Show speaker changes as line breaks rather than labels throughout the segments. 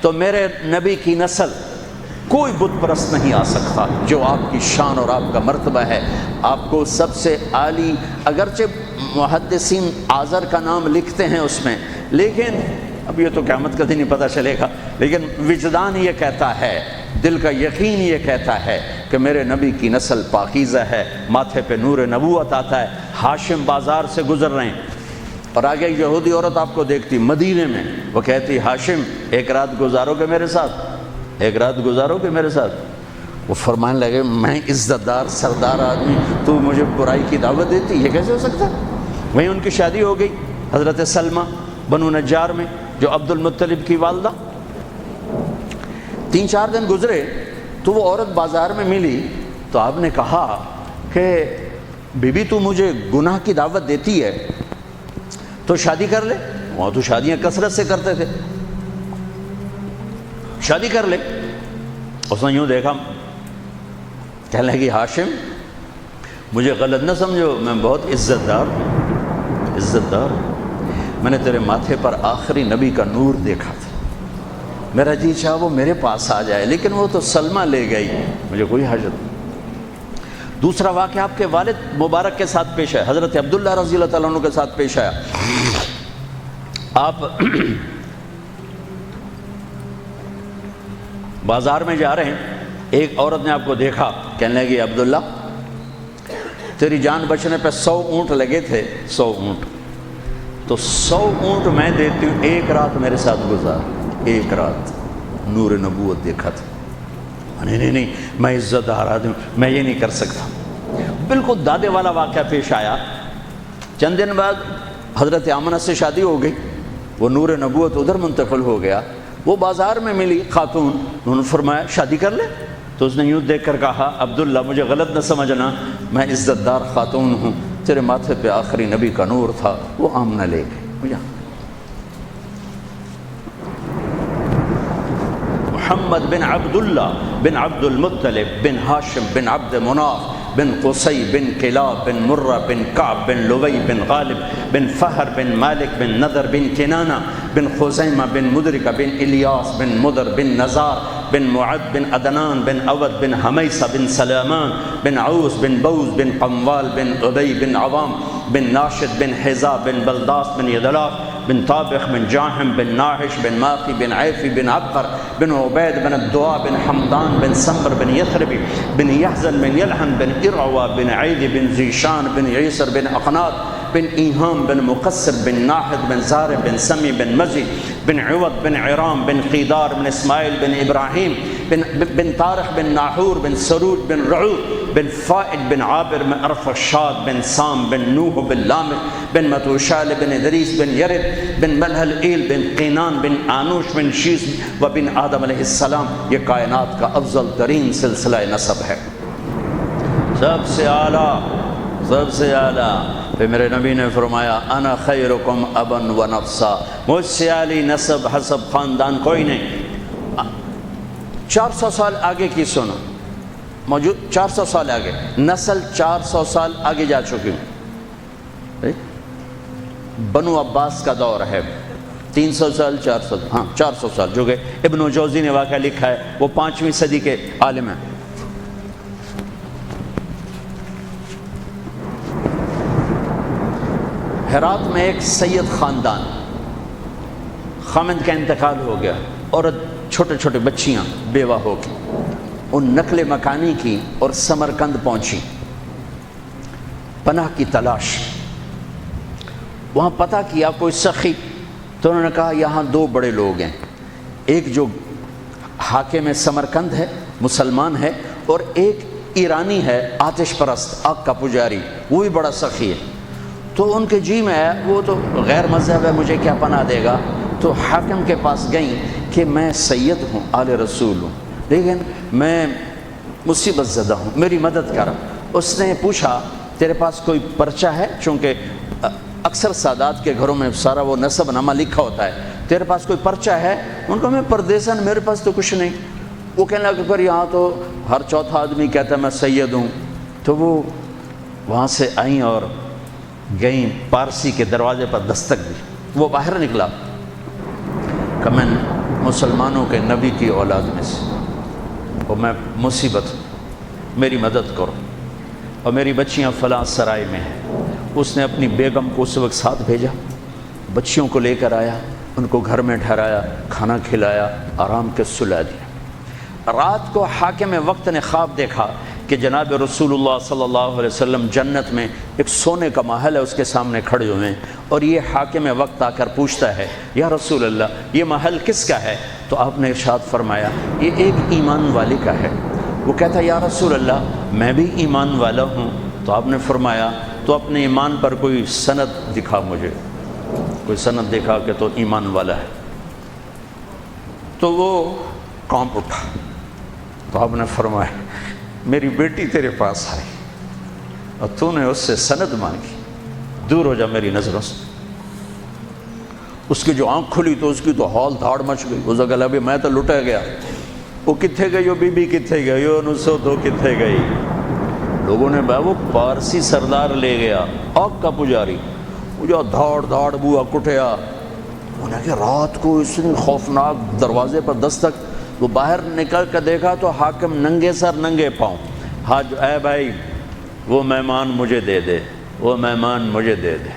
تو میرے نبی کی نسل کوئی بت پرست نہیں آ سکتا جو آپ کی شان اور آپ کا مرتبہ ہے۔ آپ کو سب سے عالی، اگرچہ محدثین آذر کا نام لکھتے ہیں اس میں، لیکن اب یہ تو قیامت کا دن ہی پتہ چلے گا، لیکن وجدان یہ کہتا ہے، دل کا یقین یہ کہتا ہے کہ میرے نبی کی نسل پاکیزہ ہے، ماتھے پہ نور نبوت آتا ہے۔ ہاشم بازار سے گزر رہے ہیں اور آگے یہودی عورت آپ کو دیکھتی مدینے میں، وہ کہتی ہاشم ایک رات گزارو گے میرے ساتھ، ایک رات گزارو گے میرے ساتھ؟ وہ فرمانے لگے میں عزت دار سردار آدمی، تو مجھے برائی کی دعوت دیتی، یہ کیسے ہو سکتا؟ وہیں ان کی شادی ہو گئی حضرت سلمہ بنو نجار میں، جو عبد المطلب کی والدہ۔ 3-4 دن گزرے تو وہ عورت بازار میں ملی تو آپ نے کہا کہ بی بی تو مجھے گناہ کی دعوت دیتی ہے تو شادی کر لے۔ وہاں تو شادیاں کثرت سے کرتے تھے، شادی کر لے۔ اس نے یوں دیکھا، کہنے لگی ہاشم مجھے غلط نہ سمجھو، میں بہت عزت دار ہوں، عزت دار ہوں۔ میں نے تیرے ماتھے پر آخری نبی کا نور دیکھا تھا، میرا جی چاہا وہ میرے پاس آ جائے، لیکن وہ تو سلمہ لے گئی، مجھے کوئی حاجت نہیں۔ دوسرا واقعہ آپ کے والد مبارک کے ساتھ پیش ہے، حضرت عبداللہ رضی اللہ تعالیٰ عنہ کے ساتھ پیش آیا۔ آپ بازار میں جا رہے ہیں، ایک عورت نے آپ کو دیکھا، کہنے لگی عبداللہ تیری جان بچنے پہ 100 اونٹ لگے تھے، 100 اونٹ، تو 100 اونٹ میں دیتی ہوں، ایک رات میرے ساتھ گزار، ایک رات نور نبوت دیکھا تھا۔ نہیں نہیں میں عزت دار آدمی ہوں، میں یہ نہیں کر سکتا۔ بالکل دادے والا واقعہ پیش آیا۔ چند دن بعد حضرت آمنہ سے شادی ہو گئی، وہ نور نبوت ادھر منتقل ہو گیا۔ وہ بازار میں ملی خاتون، انہوں نے فرمایا شادی کر لے، تو اس نے یوں دیکھ کر کہا عبداللہ مجھے غلط نہ سمجھنا، میں عزت دار خاتون ہوں، تیرے ماتھے پہ آخری نبی کا نور تھا، وہ آمنہ لے گئی۔ محمد بن عبداللہ بن عبد المطلب بن ہاشم بن عبد مناف بن قصی بن کلاب بن مرہ بن کعب بن لوی بن غالب بن فہر بن مالک بن نضر بن کنانہ بن خزیمہ بن مدرکہ بن الیاس بن مدر بن نزار بن معد بن عدنان بن عود بن حمیسہ بن سلامان بن عوس بن بوز بن قموال بن عبی بن عوام بن ناشد بن حزا بن بلداس بن یدلاف بن طابخ بن جاہم بن ناحش بن ماقی بن عیفی بن عبقر بن عبید بن الدعاء بن حمدان بن سمر بن یثربی بن یحزن بن یلحن بن ارعوا بن عید بن زیشان بن عیسر بن اقناط بن ایہام بن مقصر بن ناحد بن زار بن سمی بن مزی بن عوض بن عرام بن قیدار بن اسماعیل بن ابراہیم بن طارق بن ناحور بن سرود بن رعود بن فائد بن عابر بن ارفشاد بن سام بن نوح بن لامق بن متوشال بن ادریس بن یرد بن ملحل ایل بن قینان بن آنوش بن شیس و بن آدم علیہ السلام۔ یہ کائنات کا افضل ترین سلسلہ نسب ہے، سب سے اعلیٰ، سب سے اعلیٰ۔ پھر میرے نبی نے فرمایا انا خیرکم ابا و نفسا، مجھ سے عالی نسب حسب خاندان کوئی نہیں۔ 400 سال آگے کی سنو، موجود 400 سال آگے، نسل 400 سال آگے جا چکی ہوں۔ بنو عباس کا دور ہے، 300 سال 400، ہاں 400 سال، جو کہ ابن جوزی نے واقعہ لکھا ہے، وہ 5ویں صدی کے عالم ہیں۔ ہرات میں ایک سید خاندان، خامند کا انتقال ہو گیا، عورت چھوٹے چھوٹے بچیاں بیوہ ہو گئی، ان نقل مکانی کی اور سمرقند پہنچی، پناہ کی تلاش۔ وہاں پتہ کیا کوئی سخی، تو انہوں نے کہا یہاں 2 بڑے لوگ ہیں، ایک جو حاکم سمرقند ہے مسلمان ہے، اور ایک ایرانی ہے آتش پرست آگ کا پجاری، وہ بھی بڑا سخی ہے۔ تو ان کے جی میں وہ تو غیر مذہب ہے، مجھے کیا پناہ دے گا؟ تو حاکم کے پاس گئیں کہ میں سید ہوں، آل رسول ہوں، لیکن میں مصیبت زدہ ہوں، میری مدد کر۔ اس نے پوچھا تیرے پاس کوئی پرچہ ہے؟ چونکہ اکثر سادات کے گھروں میں سارا وہ نسب نامہ لکھا ہوتا ہے، تیرے پاس کوئی پرچہ ہے؟ ان کو میں پردیسن، میرے پاس تو کچھ نہیں۔ وہ کہنے لگا پر یہاں تو ہر چوتھا آدمی کہتا ہے میں سید ہوں۔ تو وہ وہاں سے آئیں اور گئیں، پارسی کے دروازے پر دستک دی، وہ باہر نکلا کہ میں مسلمانوں کے نبی کی اولاد میں سے، اور میں مصیبت ہوں، میری مدد کرو، اور میری بچیاں فلاں سرائے میں ہیں۔ اس نے اپنی بیگم کو اس وقت ساتھ بھیجا، بچیوں کو لے کر آیا، ان کو گھر میں ٹھہرایا، کھانا کھلایا، آرام کے سلا دیا۔ رات کو حاکم وقت نے خواب دیکھا کہ جناب رسول اللہ صلی اللہ علیہ وسلم جنت میں ایک سونے کا محل ہے، اس کے سامنے کھڑے ہوئے ہیں، اور یہ حاکم وقت آ کر پوچھتا ہے یا رسول اللہ یہ محل کس کا ہے؟ تو آپ نے ارشاد فرمایا یہ ایک ایمان والے کا ہے۔ وہ کہتا ہے یا رسول اللہ میں بھی ایمان والا ہوں۔ تو آپ نے فرمایا تو اپنے ایمان پر کوئی سند دکھا، مجھے کوئی سند دکھا کہ تو ایمان والا ہے۔ تو وہ کانپ اٹھا۔ تو آپ نے فرمایا میری بیٹی تیرے پاس آئی اور تو نے اس سے سند مانگی، دور ہو جا میری نظروں سے۔ اس کی جو آنکھ کھلی تو اس کی تو ہال دھاڑ مچ گئی، اس نے کہا بھی میں تو لٹا گیا، وہ کتنے گئی، وہ بی بی کتنے گئی، وہ نسو تو کتنے گئی۔ لوگوں نے کہا وہ پارسی سردار لے گیا، آگ کا پجاری، وہ جو دھاڑ دھاڑ بوا کٹیا۔ انہیں کہ رات کو اتنی خوفناک دروازے پر دستک، وہ باہر نکل کر دیکھا تو حاکم ننگے سر ننگے پاؤں، حاج اے بھائی وہ مہمان مجھے دے دے، وہ مہمان مجھے دے دے۔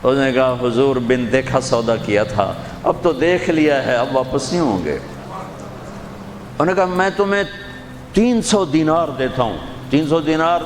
اس نے کہا حضور بن دیکھا سودا کیا تھا، اب تو دیکھ لیا ہے، اب واپس نہیں ہوں گے۔ انہوں نے کہا میں تمہیں 300 دینار دیتا ہوں، 300 دینار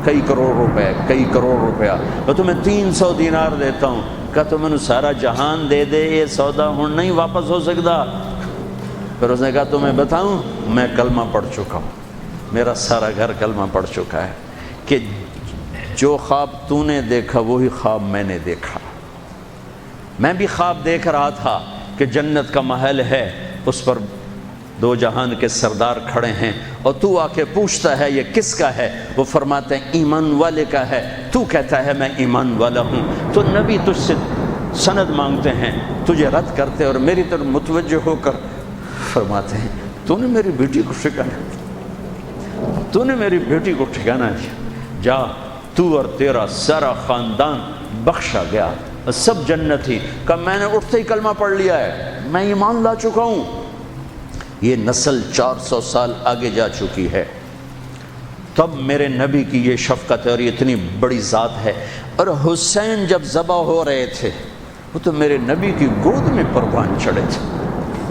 کئی کروڑ روپے، کئی کروڑ روپیہ، میں تمہیں 300 دینار دیتا ہوں۔ کہا تو میں سارا جہان دے دے یہ سودا ہوں نہیں واپس ہو سکتا۔ پھر اس نے کہا تو میں بتاؤں میں کلمہ پڑھ چکا ہوں، میرا سارا گھر کلمہ پڑھ چکا ہے کہ جو خواب تو نے دیکھا وہی خواب میں نے دیکھا۔ میں بھی خواب دیکھ رہا تھا کہ جنت کا محل ہے، اس پر دو جہان کے سردار کھڑے ہیں، اور تو آ کے پوچھتا ہے یہ کس کا ہے؟ وہ فرماتے ہیں ایمان والے کا ہے۔ تو کہتا ہے میں ایمان والا ہوں، تو نبی تجھ سے سند مانگتے ہیں، تجھے رد کرتے اور میری طرف متوجہ ہو کر فرماتے ہیں تو نے میری بیٹی کو ٹھکانا، تو نے میری بیٹی کو ٹھکانا دیا، جا تو اور تیرا سارا خاندان بخشا گیا، سب جنتی۔ کہ میں نے اٹھتے ہی کلمہ پڑھ لیا ہے، میں ایمان لا چکا ہوں۔ یہ نسل 400 سال آگے جا چکی ہے، تب میرے نبی کی یہ شفقت ہے اور یہ اتنی بڑی ذات ہے۔ اور حسین جب ذبح ہو رہے تھے وہ تو میرے نبی کی گود میں قربان چڑھے تھے،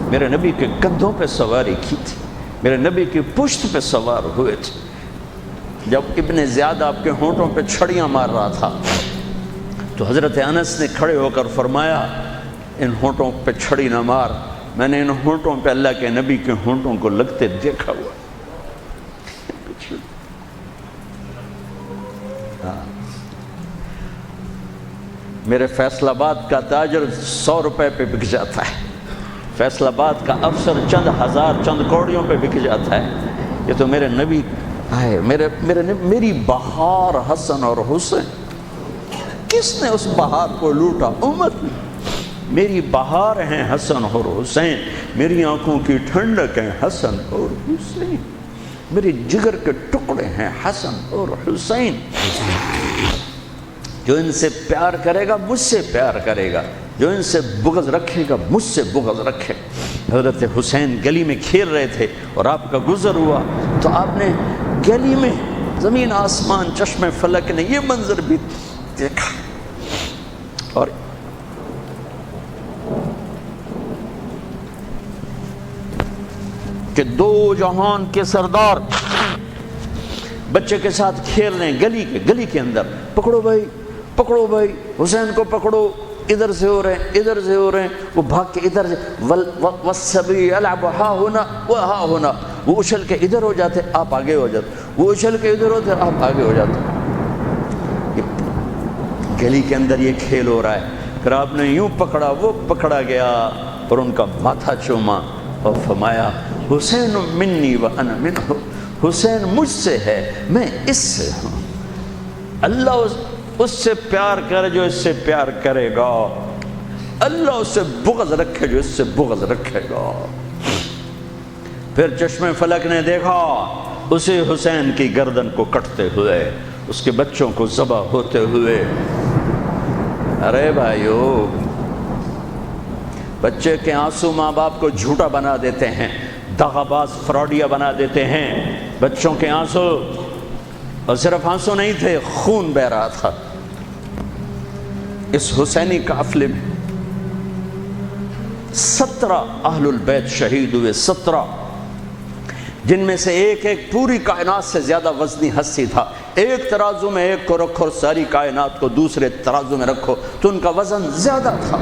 میرے نبی کے کندھوں پہ سواری کی تھی، میرے نبی کی پشت پہ سوار ہوئے تھے۔ جب ابن زیاد آپ کے ہونٹوں پہ چھڑیاں مار رہا تھا تو حضرت انس نے کھڑے ہو کر فرمایا ان ہونٹوں پہ چھڑی نہ مار، میں نے ان ہونٹوں پہ اللہ کے نبی کے ہونٹوں کو لگتے دیکھا ہوا۔ میرے فیصل آباد کا تاجر 100 روپے پہ بک جاتا ہے، فیصل آباد کا افسر چند ہزار چند کوڑیوں پہ بک جاتا ہے، یہ تو میرے نبی ہے، میری بہار حسن اور حسین۔ کس نے اس بہار کو لوٹا؟ امت نے۔ میری بہار ہیں حسن اور حسین، میری آنکھوں کی ٹھنڈک ہیں حسن اور حسین، میرے جگر کے ٹکڑے ہیں حسن اور حسین۔ جو ان سے پیار کرے گا مجھ سے پیار کرے گا، جو ان سے بغض رکھے گا مجھ سے بغض رکھے۔ حضرت حسین گلی میں کھیل رہے تھے اور آپ کا گزر ہوا تو آپ نے گلی میں زمین آسمان چشم فلک نے یہ منظر بھی دیکھا، اور کہ دو جہان کے سردار بچے کے ساتھ کھیل رہے ہیں گلی کے اندر، پکڑو بھائی پکڑو بھائی، حسین کو پکڑو، ادھر سے ہو رہے ہیں ادھر سے ہو رہے ہیں، وہ بھاگ کے ادھر سے والسبی یلعب ہا ہونا و ہا ہونا، وہ اچھل کے ادھر ہو جاتے آپ آگے ہو جاتے، وہ اچھل کے ادھر ہوتے آپ آگے ہو جاتے۔ گلی کے اندر یہ کھیل ہو رہا ہے، پھر آپ نے یوں پکڑا وہ پکڑا گیا اور ان کا ماتھا چوما اور فرمایا حسین منی و انا منہ، حسین مجھ سے ہے میں اس سے ہوں۔ اللہ اس سے پیار کرے جو اس سے پیار کرے گا، اللہ اس سے بغض رکھے جو اس سے بغض رکھے گا۔ پھر چشم فلک نے دیکھا اسی حسین کی گردن کو کٹتے ہوئے، اس کے بچوں کو ذبح ہوتے ہوئے۔ ارے بھائیو بچے کے آنسو ماں باپ کو جھوٹا بنا دیتے ہیں، دغا باز فراڈیا بنا دیتے ہیں۔ بچوں کے آنسو، اور صرف آنسو نہیں تھے، خون بہہ رہا تھا۔ اس حسینی قافلے میں 17 اہل البیت شہید ہوئے، 17، جن میں سے ایک ایک پوری کائنات سے زیادہ وزنی ہستی تھا۔ ایک ترازو میں ایک کو رکھو اور ساری کائنات کو دوسرے ترازو میں رکھو تو ان کا وزن زیادہ تھا۔